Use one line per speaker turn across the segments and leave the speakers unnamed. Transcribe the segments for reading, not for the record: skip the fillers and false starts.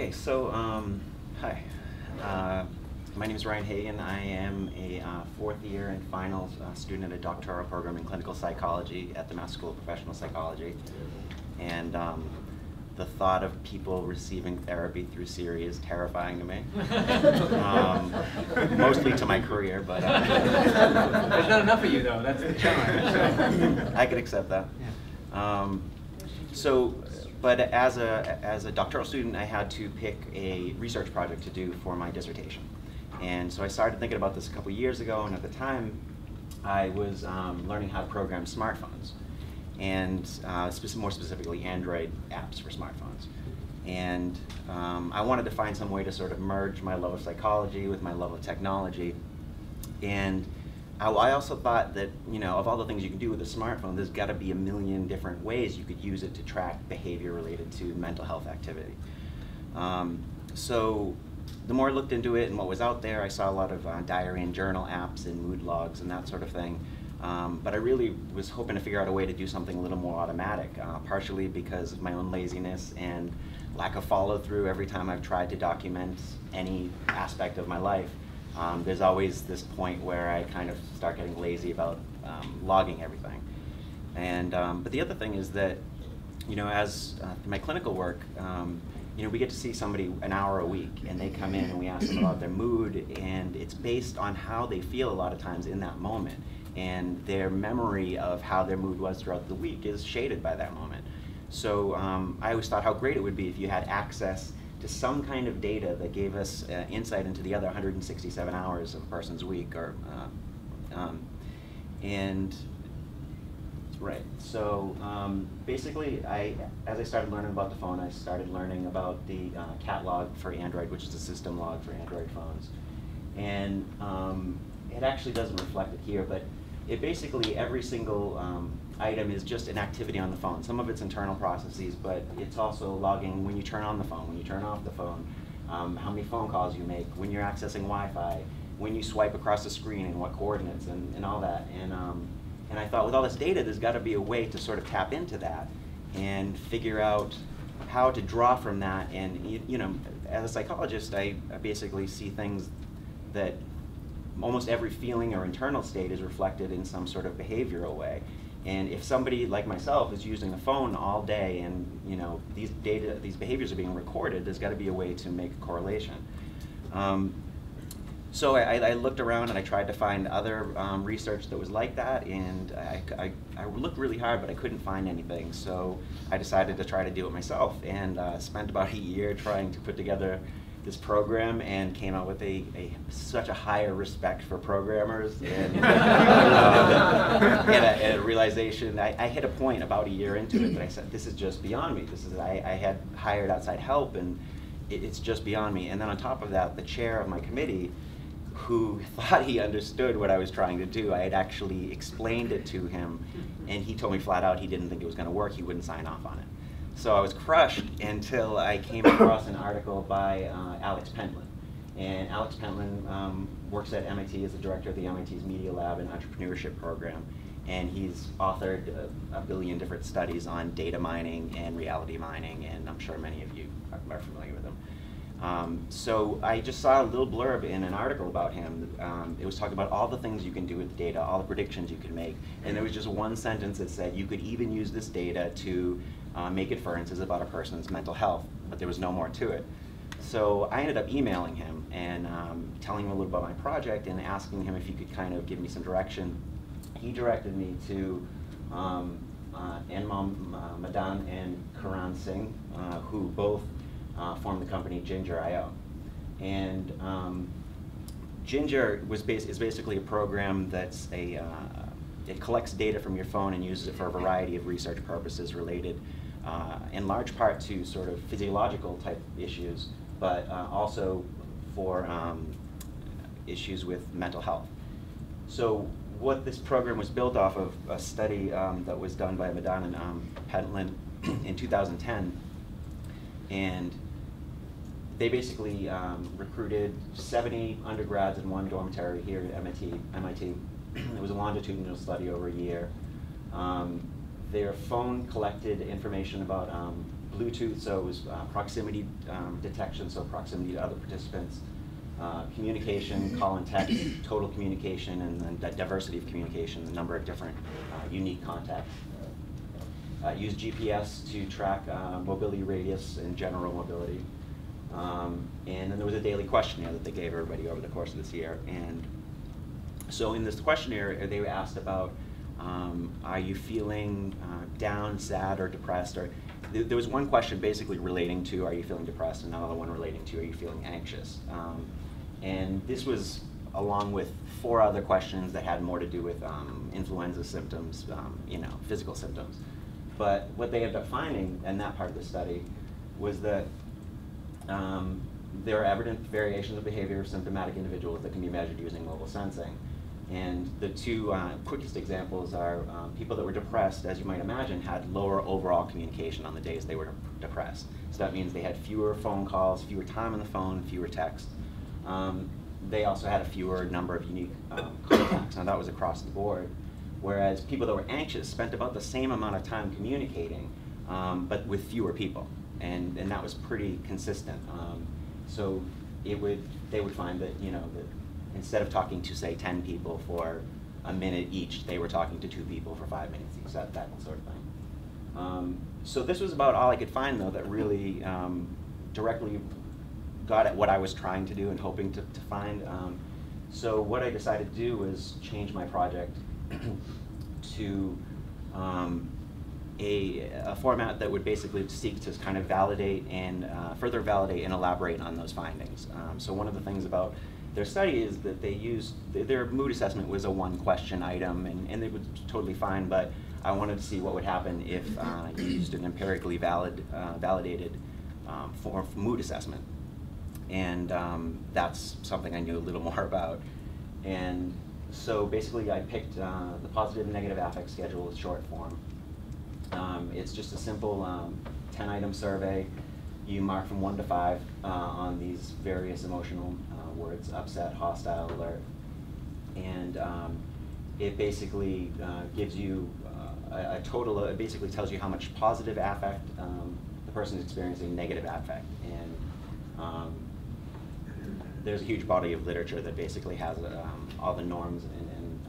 Okay, so hi. My name is Ryan Hagen. I am a fourth year and final student at a doctoral program in clinical psychology at the Mass School of Professional Psychology. And the thought of people receiving therapy through Siri is terrifying to me. Mostly to my career, but
there's not enough of you, though. That's the challenge.
I could accept that. Yeah. But as a doctoral student, I had to pick a research project to do for my dissertation. And so I started thinking about this a couple years ago, and at the time, I was learning how to program smartphones, and more specifically, Android apps for smartphones. And I wanted to find some way to sort of merge my love of psychology with my love of technology. And I also thought that, you know, of all the things you can do with a smartphone, there's got to be a million different ways you could use it to track behavior related to mental health activity. So the more I looked into it and what was out there, I saw a lot of diary and journal apps and mood logs and that sort of thing. But I really was hoping to figure out a way to do something a little more automatic, partially because of my own laziness and lack of follow-through. Every time I've tried to document any aspect of my life, there's always this point where I kind of start getting lazy about logging everything. And but the other thing is that, you know, as my clinical work, you know, we get to see somebody an hour a week, and they come in and we ask them about their mood, and it's based on how they feel a lot of times in that moment, and their memory of how their mood was throughout the week is shaded by that moment. So I always thought how great it would be if you had access to some kind of data that gave us insight into the other 167 hours of a person's week, or and right. So basically, as I started learning about the phone, I started learning about the cat log for Android, which is a system log for Android phones, and it actually doesn't reflect it here, but it basically, every single item is just an activity on the phone. Some of it's internal processes, but it's also logging when you turn on the phone, when you turn off the phone, how many phone calls you make, when you're accessing Wi-Fi, when you swipe across the screen and what coordinates and all that. And I thought, with all this data, there's got to be a way to sort of tap into that and figure out how to draw from that. And you know, as a psychologist, I basically see things that almost every feeling or internal state is reflected in some sort of behavioral way. And if somebody like myself is using a phone all day, and you know, these behaviors are being recorded, there's got to be a way to make a correlation. So I looked around and I tried to find other research that was like that, and I looked really hard, but I couldn't find anything. So I decided to try to do it myself, and spent about a year trying to put together this program, and came out with such a higher respect for programmers, and, and a realization. I hit a point about a year into it that I said, this is just beyond me. I had hired outside help, and it's just beyond me. And then on top of that, the chair of my committee, who thought he understood what I was trying to do, I had actually explained it to him, and he told me flat out he didn't think it was going to work. He wouldn't sign off on it. So I was crushed until I came across an article by Alex Pentland. And Alex Pentland works at MIT as the director of the MIT's Media Lab and Entrepreneurship Program. And he's authored a billion different studies on data mining and reality mining, and I'm sure many of you are familiar with them. So I just saw a little blurb in an article about him. It was talking about all the things you can do with data, all the predictions you can make. And there was just one sentence that said you could even use this data to make inferences about a person's mental health, but there was no more to it. So I ended up emailing him and telling him a little about my project and asking him if he could kind of give me some direction. He directed me to Anmol Madan and Karan Singh, who both formed the company Ginger.io. And Ginger is basically a program that's it collects data from your phone and uses it for a variety of research purposes related in large part to sort of physiological type issues, but also for issues with mental health. So what this program was built off of a study that was done by Madan and Pentland in 2010, and they basically recruited 70 undergrads in one dormitory here at MIT. It was a longitudinal study over a year. Their phone collected information about Bluetooth, so it was proximity detection, so proximity to other participants, communication, call and text, total communication, and then diversity of communication, the number of different unique contacts. Use GPS to track mobility radius and general mobility. And then there was a daily questionnaire that they gave everybody over the course of this year. And so in this questionnaire, they were asked about, are you feeling down, sad, or depressed? Or there was one question basically relating to, are you feeling depressed? And another one relating to, are you feeling anxious? And this was along with 4 other questions that had more to do with influenza symptoms, physical symptoms. But what they ended up finding in that part of the study was that there are evident variations of behavior of symptomatic individuals that can be measured using mobile sensing. And the 2 quickest examples are people that were depressed, as you might imagine, had lower overall communication on the days they were depressed. So that means they had fewer phone calls, fewer time on the phone, fewer texts. They also had a fewer number of unique contacts. Now that was across the board. Whereas people that were anxious spent about the same amount of time communicating, but with fewer people. And that was pretty consistent. So they would find that, that instead of talking to, say, 10 people for a minute each, they were talking to 2 people for 5 minutes each, that sort of thing. So this was about all I could find, though, that really directly got at what I was trying to do and hoping to find. So what I decided to do was change my project to a format that would basically seek to kind of validate and further validate and elaborate on those findings. So one of the things about their study is that they used, their mood assessment was a 1-question item, and it was totally fine, but I wanted to see what would happen if you used an empirically validated form of mood assessment. And that's something I knew a little more about. And so basically I picked the positive and negative affect schedule, short form. It's just a simple 10-item survey. You mark from 1 to 5 on these various emotional words: upset, hostile, alert. And it basically gives you a total, it basically tells you how much positive affect the person is experiencing, negative affect. And there's a huge body of literature that basically has all the norms and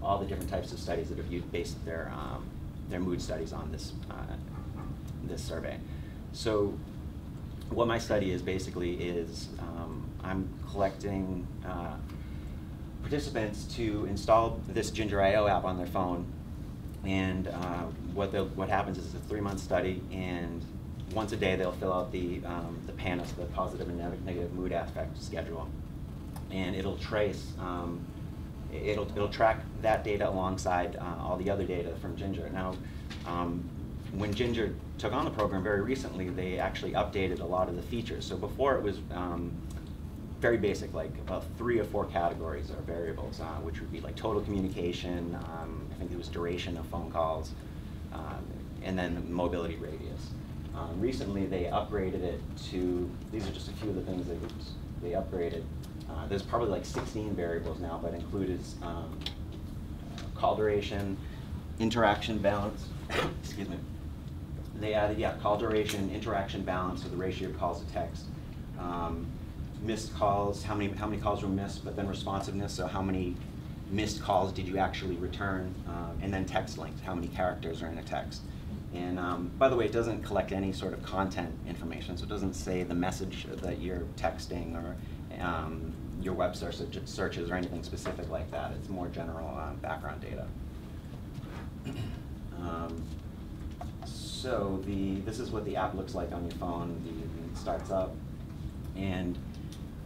all the different types of studies that have based their mood studies on this survey. So what my study is basically is I'm collecting participants to install this Ginger.io app on their phone, and what happens is it's a 3-month study, and once a day they'll fill out the PANAS, the positive and negative mood affect schedule, and it'll trace, it'll track that data alongside all the other data from Ginger. Now, when Ginger took on the program very recently, they actually updated a lot of the features. So before it was very basic, like about 3 or 4 categories or variables, which would be like total communication, I think it was duration of phone calls, and then mobility radius. Recently they upgraded it to, these are just a few of the things they upgraded. There's probably like 16 variables now, but included call duration, interaction balance, excuse me. They added, call duration, interaction balance, so the ratio of calls to text, missed calls, how many calls were missed, but then responsiveness, so how many missed calls did you actually return, and then text length, how many characters are in a text. And by the way, it doesn't collect any sort of content information, so it doesn't say the message that you're texting or your web searches or anything specific like that. It's more general background data. So this is what the app looks like on your phone. It starts up, and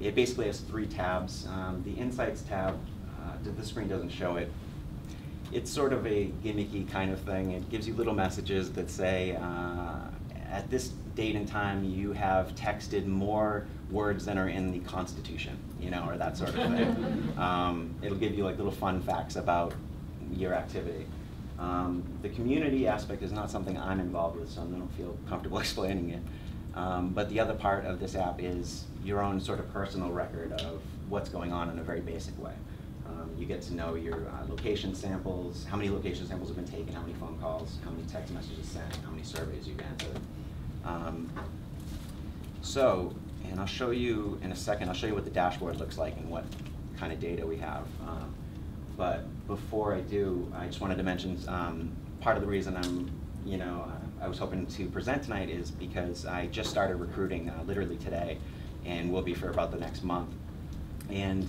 it basically has 3 tabs. The Insights tab, the screen doesn't show it. It's sort of a gimmicky kind of thing. It gives you little messages that say, at this date and time, you have texted more words than are in the Constitution, or that sort of thing. It'll give you like little fun facts about your activity. The community aspect is not something I'm involved with, so I don't feel comfortable explaining it. But the other part of this app is your own sort of personal record of what's going on in a very basic way. You get to know your location samples, how many location samples have been taken, how many phone calls, how many text messages sent, how many surveys you've answered. And I'll show you in a second, I'll show you what the dashboard looks like and what kind of data we have. But before I do, I just wanted to mention part of the reason I was hoping to present tonight is because I just started recruiting literally today, and will be for about the next month. And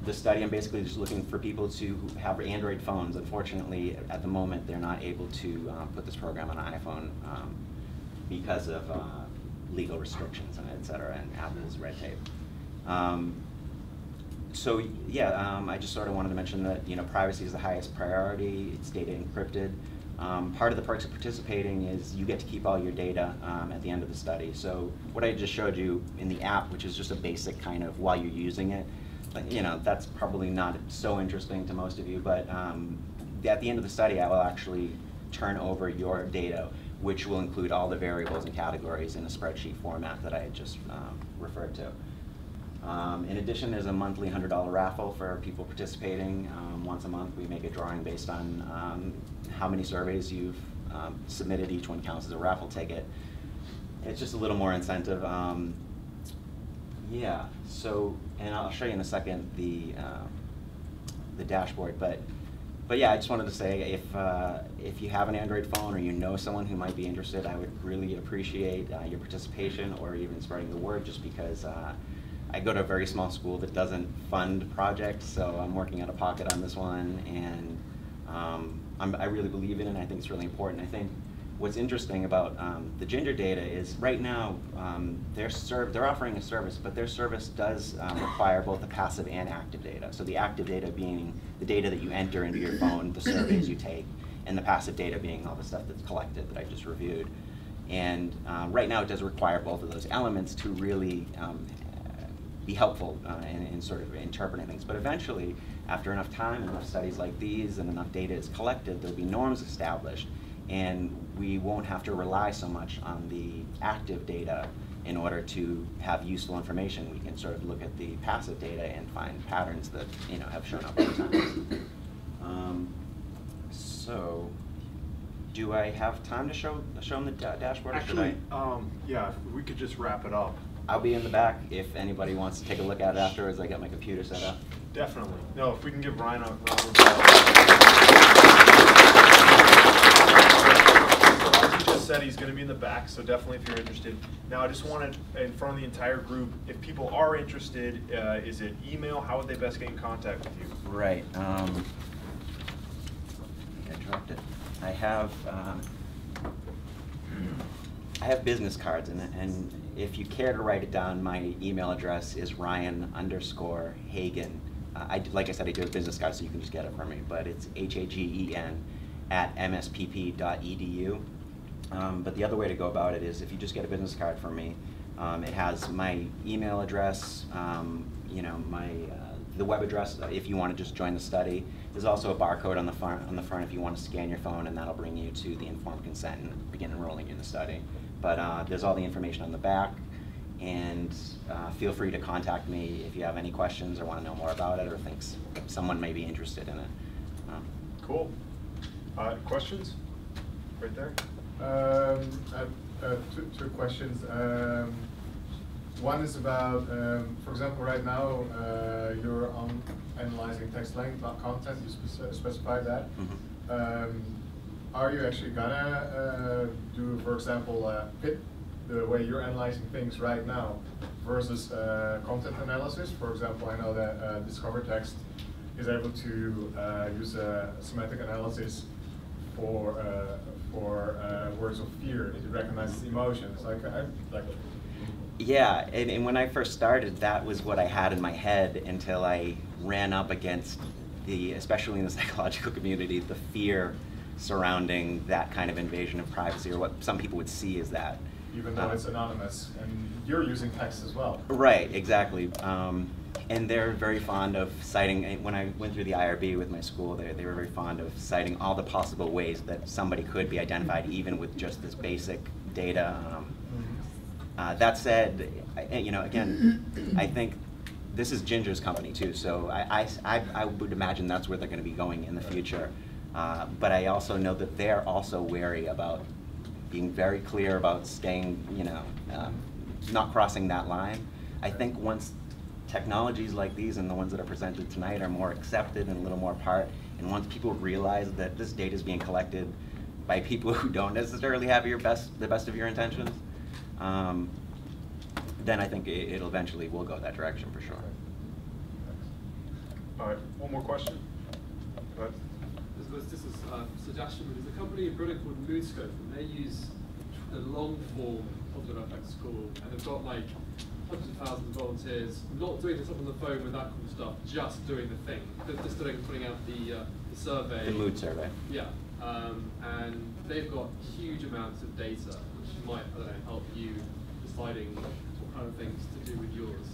the study, I'm basically just looking for people to have Android phones. Unfortunately, at the moment, they're not able to put this program on an iPhone because of legal restrictions and et cetera, and Apple's red tape. I just sort of wanted to mention that privacy is the highest priority. It's data encrypted. Part of the perks of participating is you get to keep all your data at the end of the study. So what I just showed you in the app, which is just a basic kind of while you're using it, that's probably not so interesting to most of you, but at the end of the study, I will actually turn over your data, which will include all the variables and categories in a spreadsheet format that I had just referred to. In addition, there's a monthly $100 raffle for people participating. Once a month, we make a drawing based on how many surveys you've submitted. Each one counts as a raffle ticket. It's just a little more incentive. And I'll show you in a second the dashboard. But yeah, I just wanted to say if you have an Android phone or you know someone who might be interested, I would really appreciate your participation or even spreading the word, just because I go to a very small school that doesn't fund projects, so I'm working out of pocket on this one, and I really believe in it, and I think it's really important. I think what's interesting about the Ginger data is right now they're offering a service, but their service does require both the passive and active data. So the active data being the data that you enter into your phone, the surveys you take, and the passive data being all the stuff that's collected that I just reviewed. And right now it does require both of those elements to really be helpful in sort of interpreting things. But eventually, after enough time, enough studies like these, and enough data is collected, there'll be norms established, and we won't have to rely so much on the active data in order to have useful information. We can sort of look at the passive data and find patterns that have shown up over time. So, do I have time to show them the dashboard?
Actually, yeah, if we could just wrap it up.
I'll be in the back if anybody wants to take a look at it afterwards. I got my computer set up.
Definitely. No, if we can give Ryan a round of applause. He just said he's going to be in the back, so definitely if you're interested. Now, I just wanted, in front of the entire group, if people are interested, is it email? How would they best get in contact with you?
Right. I dropped it. I have business cards in it, and if you care to write it down, my email address is Ryan_Hagen. Like I said, I do a business card, so you can just get it from me, but it's HAGEN@mspp.edu. But the other way to go about it is if you just get a business card from me, it has my email address, the web address if you want to just join the study. There's also a barcode on the front if you want to scan your phone, and that'll bring you to the informed consent and begin enrolling in the study. But there's all the information on the back, and feel free to contact me if you have any questions or want to know more about it or think someone may be interested in it.
Cool. Questions? Right there.
I have two questions. One is about, for example, right now you're analyzing text length, not content. You specify that.
Mm-hmm.
Are you actually gonna do, for example, fit the way you're analyzing things right now versus content analysis? For example, I know that Discover Text is able to use a semantic analysis for words of fear. It recognizes emotions.
Yeah, and when I first started, that was what I had in my head until I ran up against especially in the psychological community, the fear surrounding that kind of invasion of privacy, or what some people would see as that.
Even though it's anonymous, and you're using text as well.
Right, exactly. And they're very fond of citing, when I went through the IRB with my school, they were very fond of citing all the possible ways that somebody could be identified, even with just this basic data. That said, again, I think this is Ginger's company too, so I would imagine that's where they're going to be going in the future. But I also know that they're also wary about being very clear about staying, you know, not crossing that line. I think once technologies like these and the ones that are presented tonight are more accepted and a little more part, and once people realize that this data is being collected by people who don't necessarily have the best of your intentions, then I think it'll eventually will go that direction for sure.
All right, one more question. Go ahead.
This is a suggestion. There's a company in Britain called Moodscope, and they use the long form positive affect score, and they've got like hundreds of thousands of volunteers, not doing the stuff on the phone with that kind of stuff, just doing the thing. They're just putting out the survey.
The mood survey.
Yeah, and they've got huge amounts of data, which might, I don't know, help you deciding what kind of things to do with yours.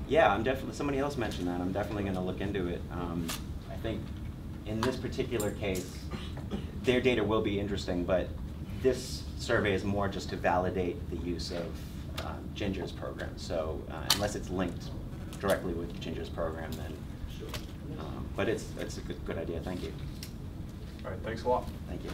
Yeah, I'm definitely, somebody else mentioned that. I'm definitely going to look into it. I think in this particular case, their data will be interesting, but this survey is more just to validate the use of Ginger's program. So unless it's linked directly with Ginger's program, then
Sure.
but it's a good idea. Thank you.
All right, thanks a lot.
Thank you.